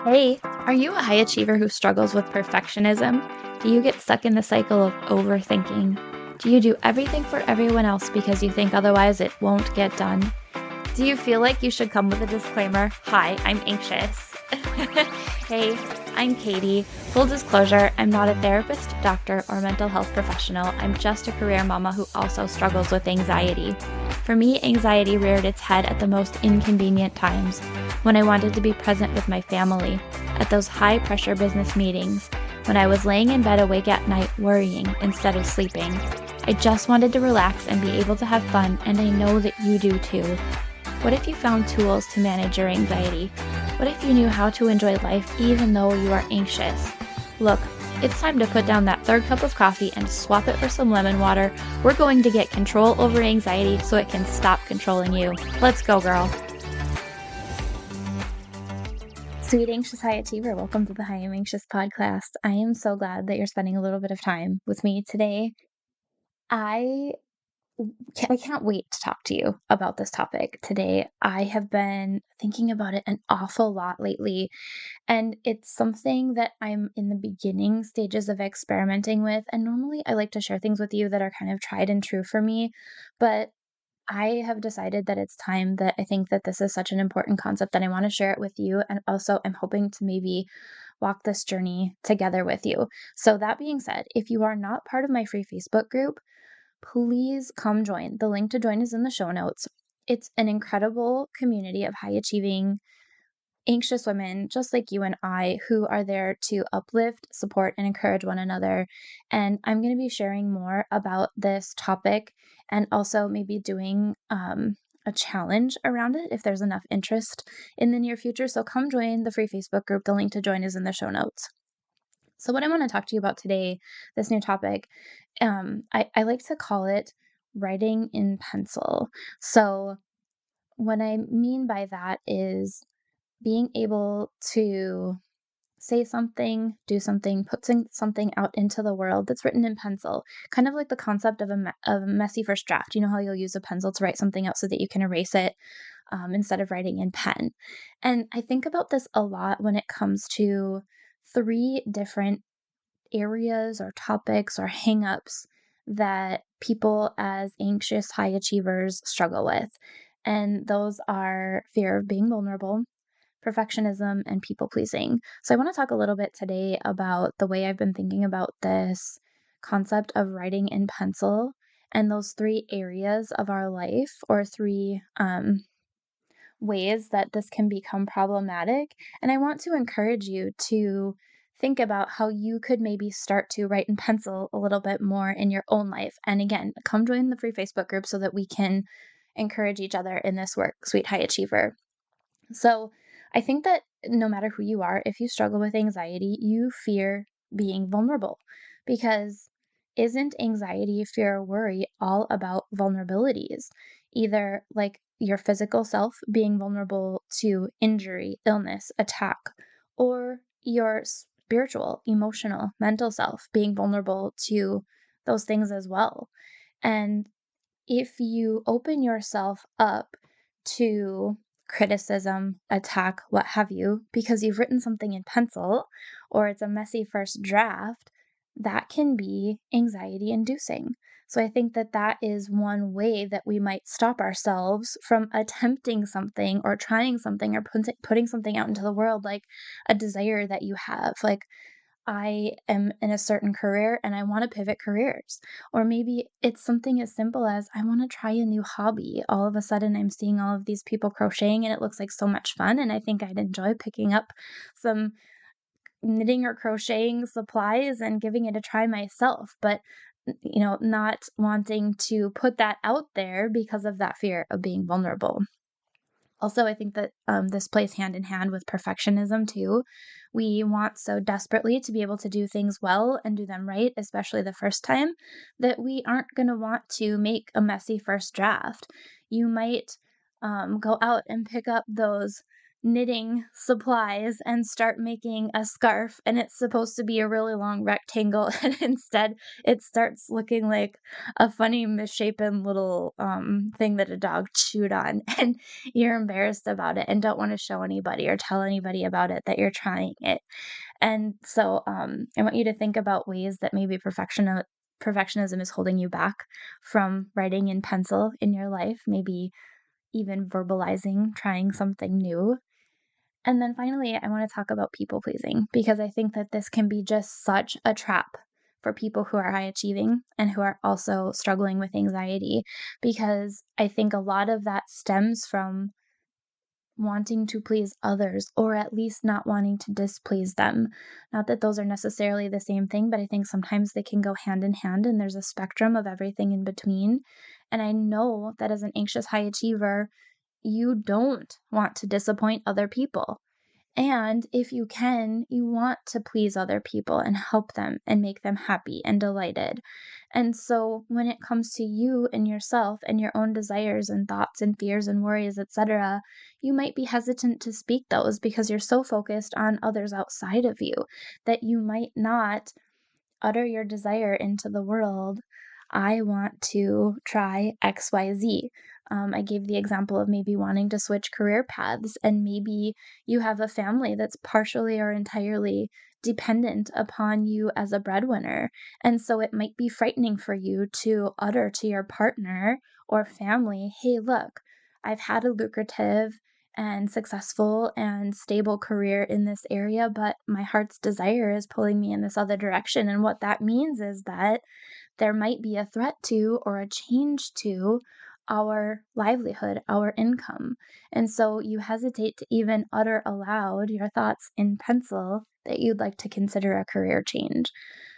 Hey, are you a high achiever who struggles with perfectionism? Do you get stuck in the cycle of overthinking? Do you do everything for everyone else because you think otherwise it won't get done? Do you feel like you should come with a disclaimer? Hi, I'm anxious. Hey, I'm Katy. Full disclosure, I'm not a therapist, doctor, or mental health professional. I'm just a career mama who also struggles with anxiety. For me, anxiety reared its head at the most inconvenient times when I wanted to be present with my family, at those high pressure business meetings, when I was laying in bed awake at night worrying instead of sleeping. I just wanted to relax and be able to have fun, and I know that you do too. What if you found tools to manage your anxiety? What if you knew how to enjoy life even though you are anxious? Look, it's time to put down that third cup of coffee and swap it for some lemon water. We're going to get control over anxiety so it can stop controlling you. Let's go, girl. Sweet Anxious High Achiever, welcome to the High and Anxious podcast. I am so glad that you're spending a little bit of time with me today. I I can't wait to talk to you about this topic today. I have been thinking about it an awful lot lately, and it's something that I'm in the beginning stages of experimenting with. And normally I like to share things with you that are kind of tried and true for me, but I have decided that it's time that I think that this is such an important concept that I want to share it with you. And also, I'm hoping to maybe walk this journey together with you. So, that being said, if you are not part of my free Facebook group, please come join. The link to join is in the show notes. It's an incredible community of high achieving, anxious women just like you and I who are there to uplift, support, and encourage one another. And I'm going to be sharing more about this topic and also maybe doing a challenge around it if there's enough interest in the near future. So come join the free Facebook group. The link to join is in the show notes. So, what I want to talk to you about today, this new topic, I like to call it writing in pencil. So, what I mean by that is being able to say something, do something, put something out into the world that's written in pencil, kind of like the concept of of a messy first draft. You know how you'll use a pencil to write something out so that you can erase it instead of writing in pen. And I think about this a lot when it comes to three different areas or topics or hangups that people as anxious high achievers struggle with. And those are fear of being vulnerable, perfectionism, and people pleasing. So, I want to talk a little bit today about the way I've been thinking about this concept of writing in pencil and those three areas of our life, or three ways that this can become problematic. And I want to encourage you to think about how you could maybe start to write in pencil a little bit more in your own life. And again, come join the free Facebook group so that we can encourage each other in this work, Sweet High Achiever. So I think that no matter who you are, if you struggle with anxiety, you fear being vulnerable because isn't anxiety, fear, or worry all about vulnerabilities? Either like your physical self being vulnerable to injury, illness, attack, or your spiritual, emotional, mental self being vulnerable to those things as well. And if you open yourself up to criticism, attack, what have you, because you've written something in pencil or it's a messy first draft, that can be anxiety inducing. So I think that that is one way that we might stop ourselves from attempting something or trying something or putting something out into the world, like a desire that you have. Like, I am in a certain career and I want to pivot careers. Or maybe it's something as simple as I want to try a new hobby. All of a sudden, I'm seeing all of these people crocheting and it looks like so much fun. And I think I'd enjoy picking up some knitting or crocheting supplies and giving it a try myself. But, not wanting to put that out there because of that fear of being vulnerable. Also, I think that this plays hand in hand with perfectionism too. We want so desperately to be able to do things well and do them right, especially the first time, that we aren't going to want to make a messy first draft. You might go out and pick up those knitting supplies and start making a scarf, and it's supposed to be a really long rectangle, and instead it starts looking like a funny misshapen little thing that a dog chewed on, and you're embarrassed about it and don't want to show anybody or tell anybody about it that you're trying it. And so I want you to think about ways that maybe perfectionism is holding you back from writing in pencil in your life, maybe even verbalizing, trying something new. And then finally, I want to talk about people pleasing because I think that this can be just such a trap for people who are high achieving and who are also struggling with anxiety, because I think a lot of that stems from wanting to please others or at least not wanting to displease them. Not that those are necessarily the same thing, but I think sometimes they can go hand in hand and there's a spectrum of everything in between. And I know that as an anxious high achiever, you don't want to disappoint other people. And if you can, you want to please other people and help them and make them happy and delighted. And so when it comes to you and yourself and your own desires and thoughts and fears and worries, etc., you might be hesitant to speak those because you're so focused on others outside of you that you might not utter your desire into the world. I want to try XYZ. I gave the example of maybe wanting to switch career paths, and maybe you have a family that's partially or entirely dependent upon you as a breadwinner. And so it might be frightening for you to utter to your partner or family, hey, look, I've had a lucrative and successful and stable career in this area, but my heart's desire is pulling me in this other direction. And what that means is that there might be a threat to or a change to our livelihood, our income. And so you hesitate to even utter aloud your thoughts in pencil that you'd like to consider a career change.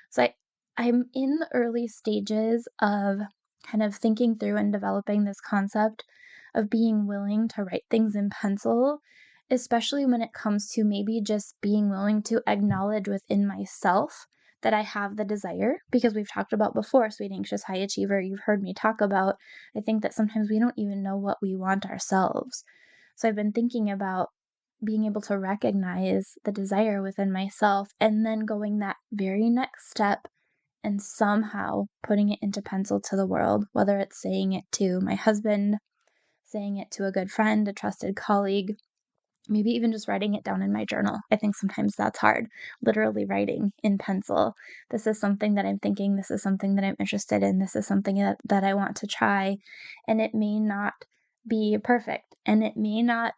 So I'm in the early stages of kind of thinking through and developing this concept of being willing to write things in pencil, especially when it comes to maybe just being willing to acknowledge within myself that I have the desire, because we've talked about before, sweet, anxious, high achiever, you've heard me talk about, I think that sometimes we don't even know what we want ourselves. So I've been thinking about being able to recognize the desire within myself and then going that very next step and somehow putting it into pencil to the world, whether it's saying it to my husband, saying it to a good friend, a trusted colleague, maybe even just writing it down in my journal. I think sometimes that's hard, literally writing in pencil. This is something that I'm thinking, this is something that I'm interested in, this is something that I want to try. And it may not be perfect, and it may not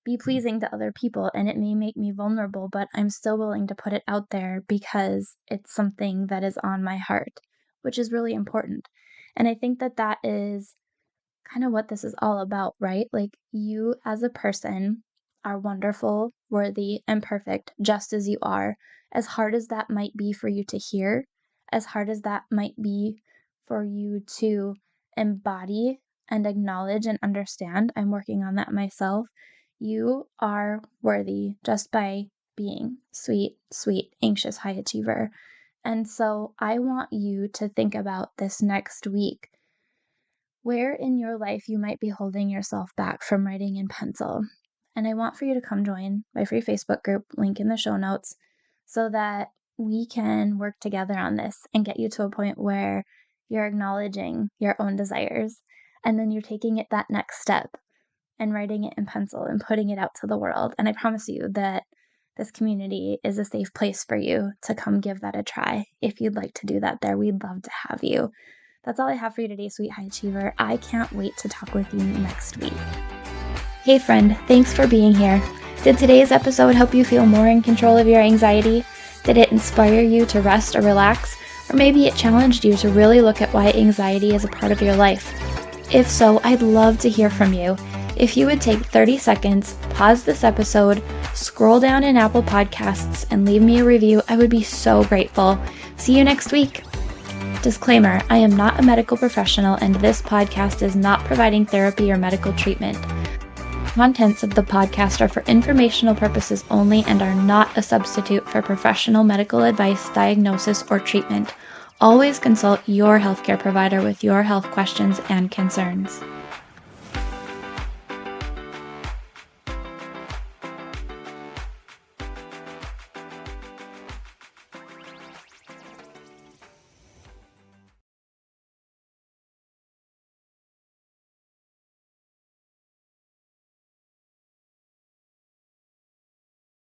be pleasing to other people, and it may make me vulnerable, but I'm still willing to put it out there because it's something that is on my heart, which is really important. And I think that that is kind of what this is all about, right? Like, you as a person are wonderful, worthy, and perfect just as you are. As hard as that might be for you to hear, as hard as that might be for you to embody and acknowledge and understand, I'm working on that myself. You are worthy just by being sweet, sweet, anxious, high achiever. And so I want you to think about this next week where in your life you might be holding yourself back from writing in pencil. And I want for you to come join my free Facebook group, link in the show notes, so that we can work together on this and get you to a point where you're acknowledging your own desires and then you're taking it that next step and writing it in pencil and putting it out to the world. And I promise you that this community is a safe place for you to come give that a try. If you'd like to do that there, we'd love to have you. That's all I have for you today, sweet high achiever. I can't wait to talk with you next week. Hey friend, thanks for being here. Did today's episode help you feel more in control of your anxiety? Did it inspire you to rest or relax? Or maybe it challenged you to really look at why anxiety is a part of your life? If so, I'd love to hear from you. If you would take 30 seconds, pause this episode, scroll down in Apple Podcasts, and leave me a review, I would be so grateful. See you next week. Disclaimer, I am not a medical professional and this podcast is not providing therapy or medical treatment. Contents of the podcast are for informational purposes only and are not a substitute for professional medical advice, diagnosis, or treatment. Always consult your healthcare provider with your health questions and concerns.